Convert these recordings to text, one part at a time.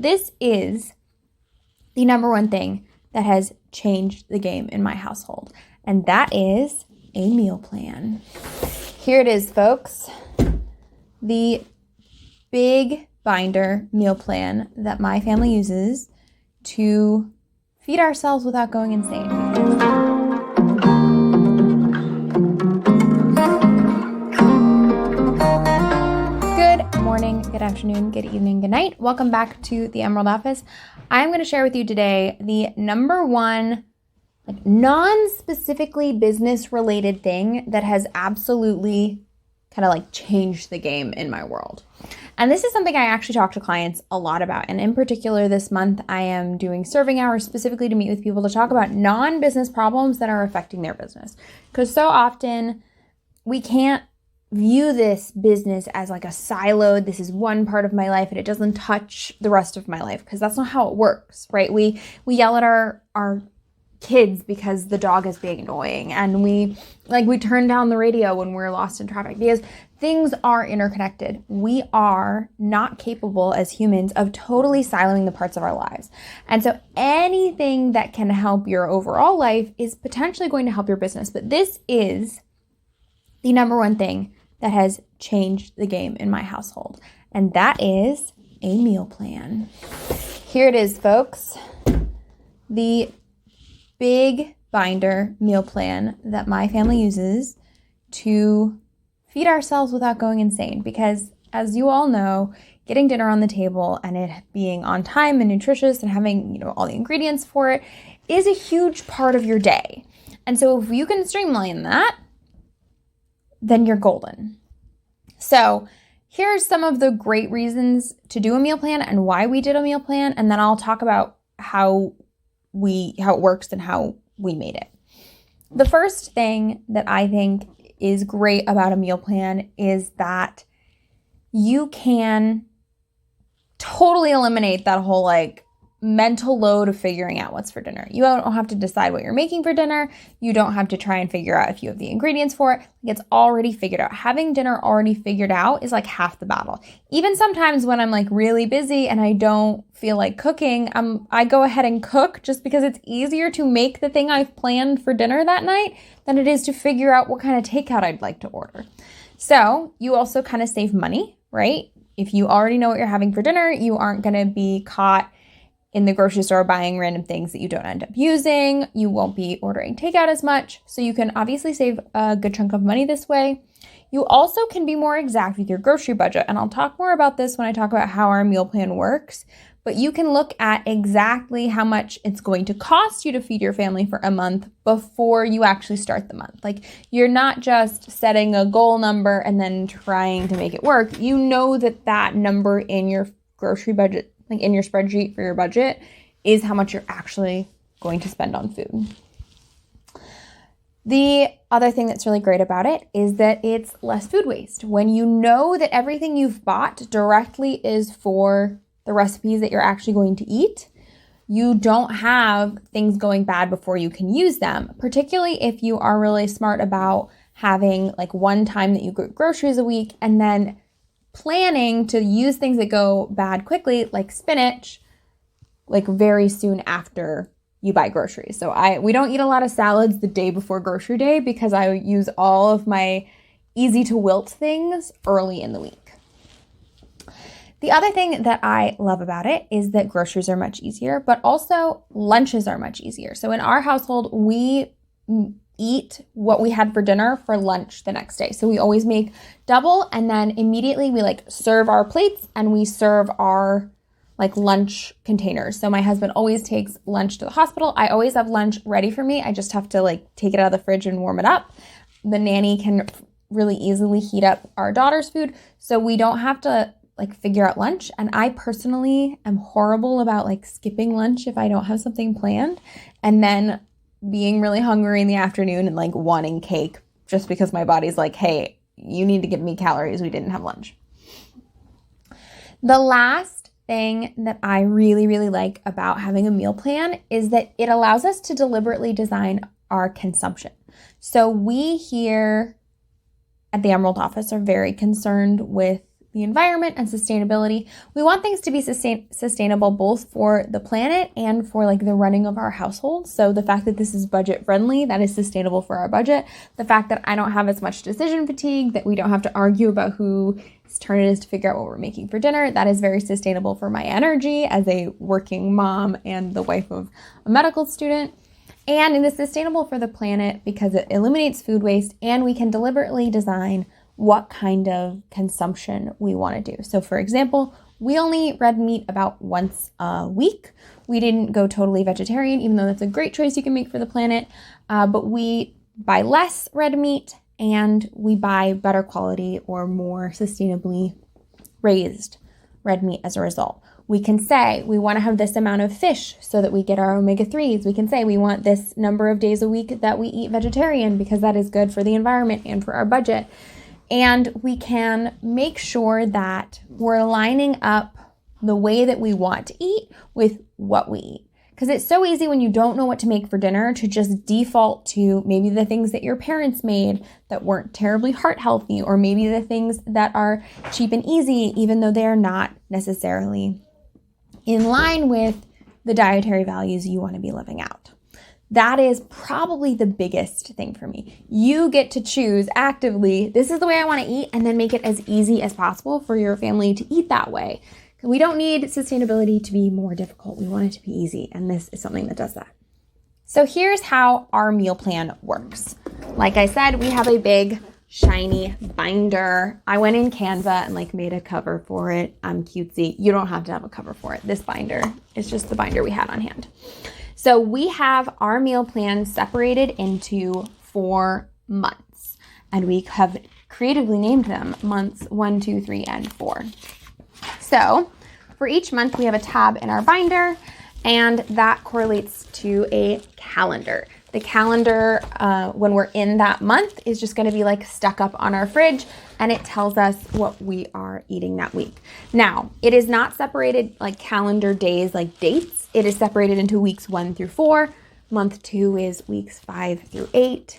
But this is the number one thing that has changed the game in my household, and that is a meal plan. Here it is, folks. The big binder meal plan that my family uses to feed ourselves without going insane. Good morning, good afternoon, good evening, good night. Welcome back to the Emerald Office. I'm going to share with you today the number one non-specifically business related thing that has absolutely kind of changed the game in my world. And this is something I actually talk to clients a lot about. And in particular, this month, I am doing serving hours specifically to meet with people to talk about non-business problems that are affecting their business. Because so often we can't view this business as like a siloed, this is one part of my life and it doesn't touch the rest of my life, because that's not how it works, right? We yell at our kids because the dog is being annoying, and we turn down the radio when we're lost in traffic, because things are interconnected. We are not capable as humans of totally siloing the parts of our lives. And so anything that can help your overall life is potentially going to help your business. But this is the number one thing that has changed the game in my household, and that is a meal plan. Here it is, folks. The big binder meal plan that my family uses to feed ourselves without going insane. Because as you all know, getting dinner on the table and it being on time and nutritious and having, all the ingredients for it is a huge part of your day. And so if you can streamline that, then you're golden. So here's some of the great reasons to do a meal plan and why we did a meal plan. And then I'll talk about how it works and how we made it. The first thing that I think is great about a meal plan is that you can totally eliminate that whole mental load of figuring out what's for dinner. You don't have to decide what you're making for dinner. You don't have to try and figure out if you have the ingredients for it. It's already figured out. Having dinner already figured out is half the battle. Even sometimes when I'm really busy and I don't feel like cooking, I go ahead and cook just because it's easier to make the thing I've planned for dinner that night than it is to figure out what kind of takeout I'd like to order. So you also kind of save money, right? If you already know what you're having for dinner, you aren't going to be caught in the grocery store buying random things that you don't end up using. You won't be ordering takeout as much. So you can obviously save a good chunk of money this way. You also can be more exact with your grocery budget. And I'll talk more about this when I talk about how our meal plan works. But you can look at exactly how much it's going to cost you to feed your family for a month before you actually start the month. You're not just setting a goal number and then trying to make it work. You know that number in your grocery budget, in your spreadsheet for your budget, is how much you're actually going to spend on food. The other thing that's really great about it is that it's less food waste. When you know that everything you've bought directly is for the recipes that you're actually going to eat, you don't have things going bad before you can use them, particularly if you are really smart about having one time that you get groceries a week and then planning to use things that go bad quickly, like spinach, very soon after you buy groceries. So we don't eat a lot of salads the day before grocery day because I use all of my easy to wilt things early in the week. The other thing that I love about it is that groceries are much easier, but also lunches are much easier. So in our household, we eat what we had for dinner for lunch the next day. So we always make double, and then immediately we serve our plates and we serve our lunch containers. So my husband always takes lunch to the hospital. I always have lunch ready for me. I just have to take it out of the fridge and warm it up. The nanny can really easily heat up our daughter's food, so we don't have to figure out lunch. And I personally am horrible about skipping lunch if I don't have something planned, and then being really hungry in the afternoon and wanting cake just because my body's hey, you need to give me calories. We didn't have lunch. The last thing that I really, really like about having a meal plan is that it allows us to deliberately design our consumption. So we here at the Emerald Office are very concerned with the environment and sustainability. We want things to be sustainable both for the planet and for like the running of our household. So the fact that this is budget friendly, that is sustainable for our budget. The fact that I don't have as much decision fatigue, that we don't have to argue about whose turn it is to figure out what we're making for dinner, that is very sustainable for my energy as a working mom and the wife of a medical student. And it is sustainable for the planet because it eliminates food waste, and we can deliberately design what kind of consumption we want to do. So for example, we only eat red meat about once a week. We didn't go totally vegetarian, even though that's a great choice you can make for the planet. But we buy less red meat, and we buy better quality or more sustainably raised red meat as a result. We can say we want to have this amount of fish so that we get our omega-3s. We can say we want this number of days a week that we eat vegetarian because that is good for the environment and for our budget. And we can make sure that we're lining up the way that we want to eat with what we eat. Because it's so easy when you don't know what to make for dinner to just default to maybe the things that your parents made that weren't terribly heart healthy, or maybe the things that are cheap and easy, even though they are not necessarily in line with the dietary values you want to be living out. That is probably the biggest thing for me. You get to choose actively, this is the way I want to eat, and then make it as easy as possible for your family to eat that way. We don't need sustainability to be more difficult. We want it to be easy, and this is something that does that. So here's how our meal plan works. Like I said, we have a big shiny binder. I went in Canva and made a cover for it. I'm cutesy. You don't have to have a cover for it. This binder is just the binder we had on hand. So we have our meal plan separated into 4 months, and we have creatively named them months 1, 2, 3, and 4. So for each month, we have a tab in our binder, and that correlates to a calendar. The calendar, when we're in that month, is just going to be stuck up on our fridge, and it tells us what we are eating that week. Now, it is not separated like calendar days, like dates. It is separated into weeks 1 through 4. Month 2 is weeks 5 through 8.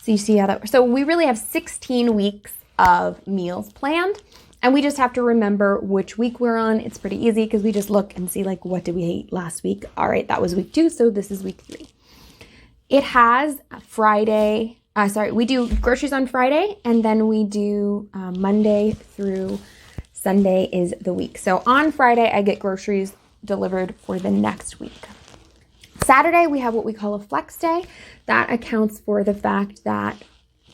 So you see how that works. So we really have 16 weeks of meals planned, and we just have to remember which week we're on. It's pretty easy because we just look and see what did we eat last week? All right, that was week 2, so this is week 3. It has we do groceries on Friday, and then we do Monday through Sunday is the week. So on Friday, I get groceries delivered for the next week. Saturday, we have what we call a flex day. That accounts for the fact that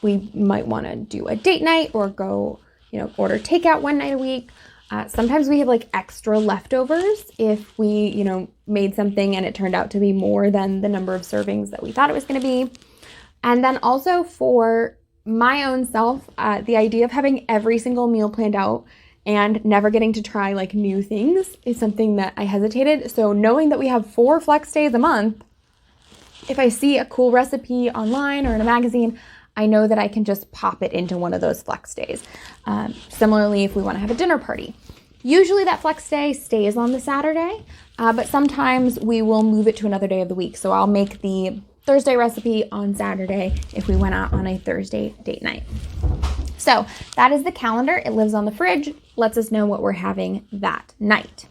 we might want to do a date night or go, order takeout one night a week. Sometimes we have extra leftovers if we, made something and it turned out to be more than the number of servings that we thought it was going to be. And then also for my own self, the idea of having every single meal planned out and never getting to try new things is something that I hesitated. So knowing that we have 4 flex days a month, if I see a cool recipe online or in a magazine, I know that I can just pop it into one of those flex days. Similarly, if we want to have a dinner party. Usually that flex day stays on the Saturday, but sometimes we will move it to another day of the week. So I'll make the Thursday recipe on Saturday if we went out on a Thursday date night. So that is the calendar. It lives on the fridge, lets us know what we're having that night.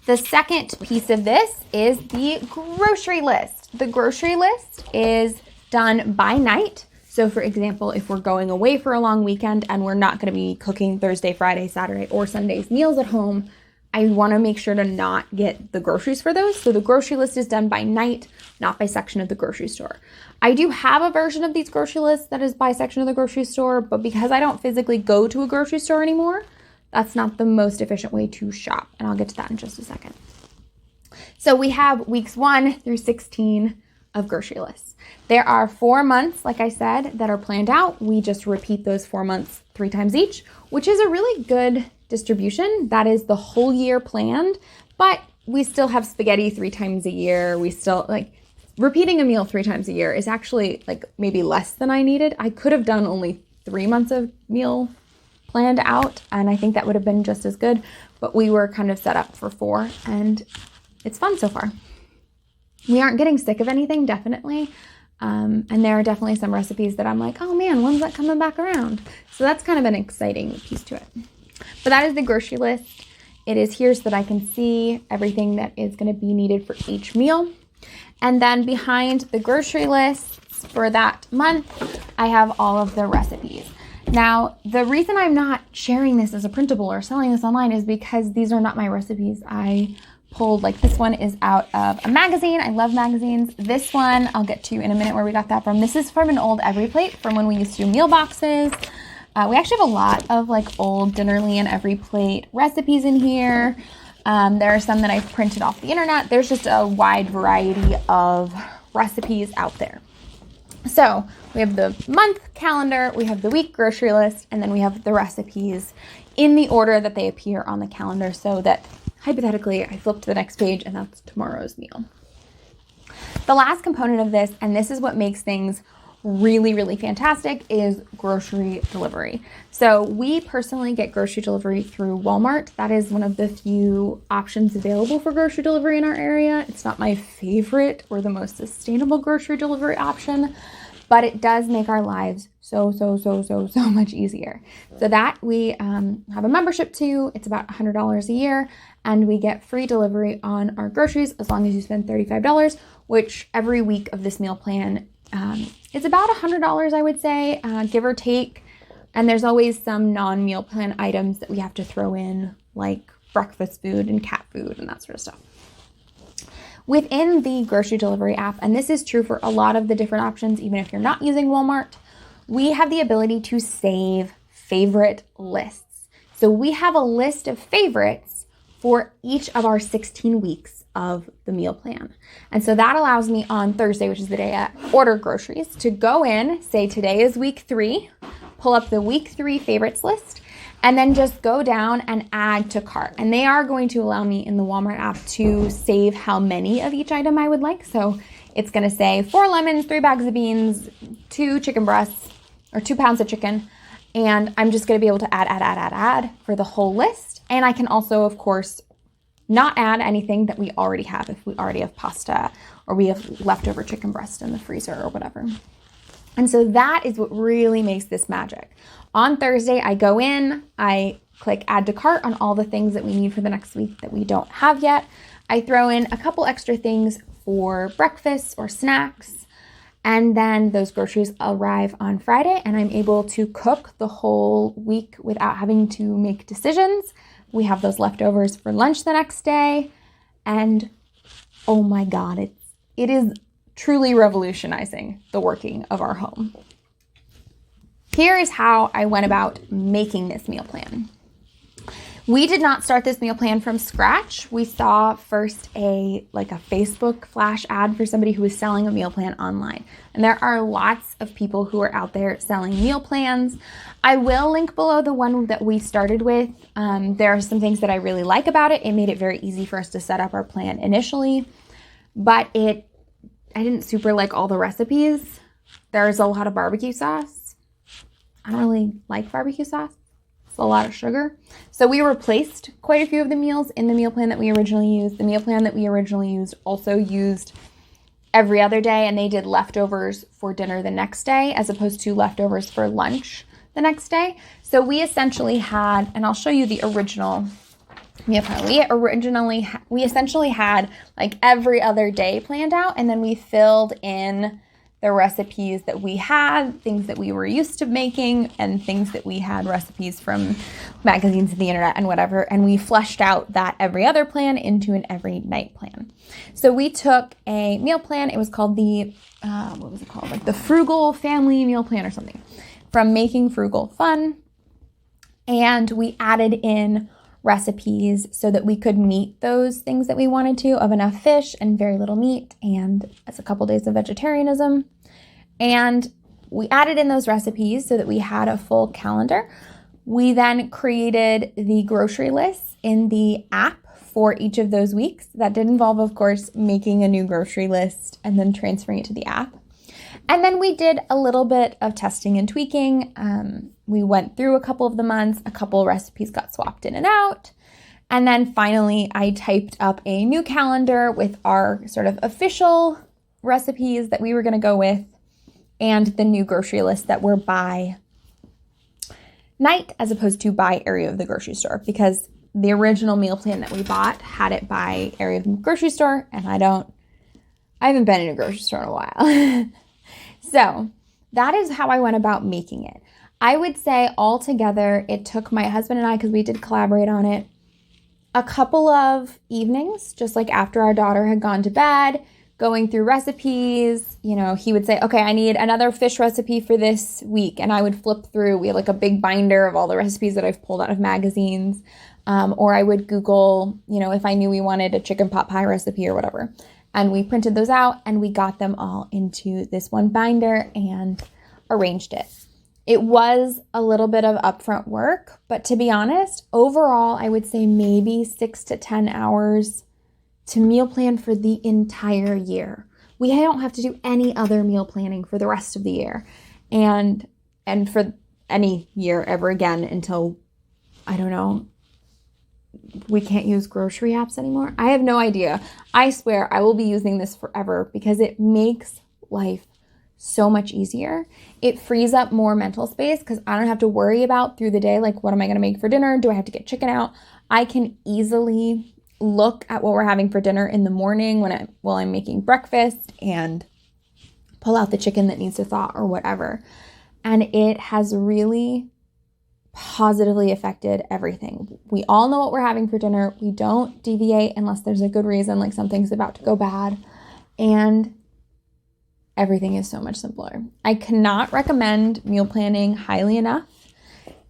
The second piece of this is the grocery list. The grocery list is done by night. So for example, if we're going away for a long weekend and we're not going to be cooking Thursday, Friday, Saturday, or Sunday's meals at home, I want to make sure to not get the groceries for those. So the grocery list is done by night, not by section of the grocery store. I do have a version of these grocery lists that is by section of the grocery store, but because I don't physically go to a grocery store anymore, that's not the most efficient way to shop. And I'll get to that in just a second. So we have weeks 1 through 16 of grocery lists. There are 4 months, like I said, that are planned out. We just repeat those 4 months 3 times each, which is a really good distribution. That is the whole year planned, but we still have spaghetti 3 times a year. We still repeating a meal 3 times a year is actually maybe less than I needed. I could have done only 3 months of meal planned out, and I think that would have been just as good, but we were kind of set up for 4, and it's fun so far. We aren't getting sick of anything, definitely. And there are definitely some recipes that I'm oh man, when's that coming back around? So that's kind of an exciting piece to it. But that is the grocery list. It is here so that I can see everything that is going to be needed for each meal. And then behind the grocery lists for that month, I have all of the recipes. Now, the reason I'm not sharing this as a printable or selling this online is because these are not my recipes. I pulled, like this one is out of a magazine. I love magazines. This one, I'll get to in a minute where we got that from. This is from an old Every Plate from when we used to do meal boxes. We actually have a lot of like old Dinnerly and Every Plate recipes in here. There are some that I've printed off the internet. There's just a wide variety of recipes out there. So we have the month calendar, we have the week grocery list, and then we have the recipes in the order that they appear on the calendar so that hypothetically I flip to the next page and that's tomorrow's meal. The last component of this, and this is what makes things really, really fantastic, is grocery delivery. So we personally get grocery delivery through Walmart. That is one of the few options available for grocery delivery in our area. It's not my favorite or the most sustainable grocery delivery option, but it does make our lives so much easier. So that we have a membership to. It's about $100 a year, and we get free delivery on our groceries as long as you spend $35, which every week of this meal plan it's about $100, I would say, give or take. And there's always some non-meal plan items that we have to throw in, like breakfast food and cat food and that sort of stuff. Within the grocery delivery app, and this is true for a lot of the different options, even if you're not using Walmart, we have the ability to save favorite lists. So we have a list of favorites for each of our 16 weeks of the meal plan. And so that allows me on Thursday, which is the day I order groceries, to go in, say today is week 3, pull up the week 3 favorites list, and then just go down and add to cart. And they are going to allow me in the Walmart app to save how many of each item I would like. So it's going to say 4 lemons, 3 bags of beans, 2 chicken breasts, or 2 pounds of chicken. And I'm just going to be able to add for the whole list. And I can also, of course, not add anything that we already have if we already have pasta or we have leftover chicken breast in the freezer or whatever. And so that is what really makes this magic. On Thursday, I go in, I click add to cart on all the things that we need for the next week that we don't have yet. I throw in a couple extra things for breakfast or snacks, and then those groceries arrive on Friday and I'm able to cook the whole week without having to make decisions. We have those leftovers for lunch the next day, and oh my God, it is truly revolutionizing the working of our home. Here is how I went about making this meal plan. We did not start this meal plan from scratch. We saw first a Facebook flash ad for somebody who was selling a meal plan online. And there are lots of people who are out there selling meal plans. I will link below the one that we started with. There are some things that I really like about it. It made it very easy for us to set up our plan initially, but I didn't super like all the recipes. There's a lot of barbecue sauce. I don't really like barbecue sauce. A lot of sugar. So we replaced quite a few of the meals in the meal plan that we originally used. The meal plan that we originally used also used every other day, and they did leftovers for dinner the next day as opposed to leftovers for lunch the next day. So we essentially had, and I'll show you the original meal plan. We essentially had like every other day planned out, and then we filled in the recipes that we had, things that we were used to making, and things that we had recipes from magazines and the internet and whatever. And we fleshed out that every other plan into an every night plan. So we took a meal plan. It was called the Frugal family meal plan or something, from Making Frugal Fun. And we added in recipes so that we could meet those things that we wanted to, of enough fish and very little meat, and as a couple days of vegetarianism. And we added in those recipes so that we had a full calendar. We then created the grocery lists in the app for each of those weeks. That did involve, of course, making a new grocery list and then transferring it to the app. And then we did a little bit of testing and tweaking. We went through a couple of the months, a couple recipes got swapped in and out. And then finally, I typed up a new calendar with our sort of official recipes that we were going to go with and the new grocery list that were by night as opposed to by area of the grocery store, because the original meal plan that we bought had it by area of the grocery store, and I haven't been in a grocery store in a while. So that is how I went about making it. I would say altogether, it took my husband and I, because we did collaborate on it, a couple of evenings, just like after our daughter had gone to bed, going through recipes. You know, he would say, okay, I need another fish recipe for this week. And I would flip through. We had like a big binder of all the recipes that I've pulled out of magazines. Or I would Google, you know, if I knew we wanted a chicken pot pie recipe or whatever. And we printed those out and we got them all into this one binder and arranged it. It was a little bit of upfront work, but to be honest, overall, I would say maybe 6 to 10 hours to meal plan for the entire year. We don't have to do any other meal planning for the rest of the year and for any year ever again until, I don't know, we can't use grocery apps anymore. I have no idea. I swear I will be using this forever because it makes life so much easier. It frees up more mental space because I don't have to worry about through the day, like, what am I going to make for dinner? Do I have to get chicken out? I can easily look at what we're having for dinner in the morning while I'm making breakfast and pull out the chicken that needs to thaw or whatever. And it has really positively affected everything. We all know what we're having for dinner. We don't deviate unless there's a good reason, like something's about to go bad. And everything is so much simpler. I cannot recommend meal planning highly enough.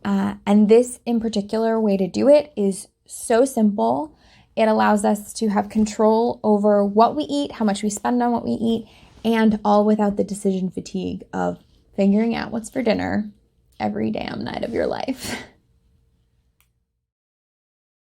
And this in particular way to do it is so simple. It allows us to have control over what we eat, how much we spend on what we eat, and all without the decision fatigue of figuring out what's for dinner every damn night of your life.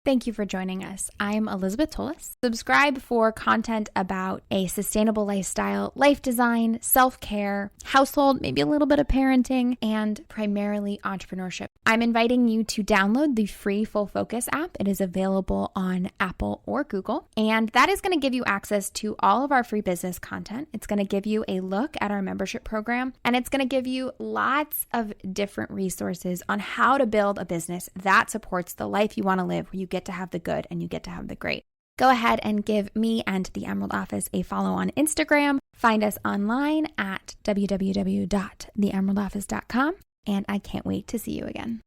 Thank you for joining us. I'm Elizabeth Tullis. Subscribe for content about a sustainable lifestyle, life design, self-care, household, maybe a little bit of parenting, and primarily entrepreneurship. I'm inviting you to download the free Full Focus app. It is available on Apple or Google, and that is going to give you access to all of our free business content. It's going to give you a look at our membership program, and it's going to give you lots of different resources on how to build a business that supports the life you want to live, where you get to have the good and you get to have the great. Go ahead and give me and the Emerald Office a follow on Instagram. Find us online at www.theemeraldoffice.com, and I can't wait to see you again.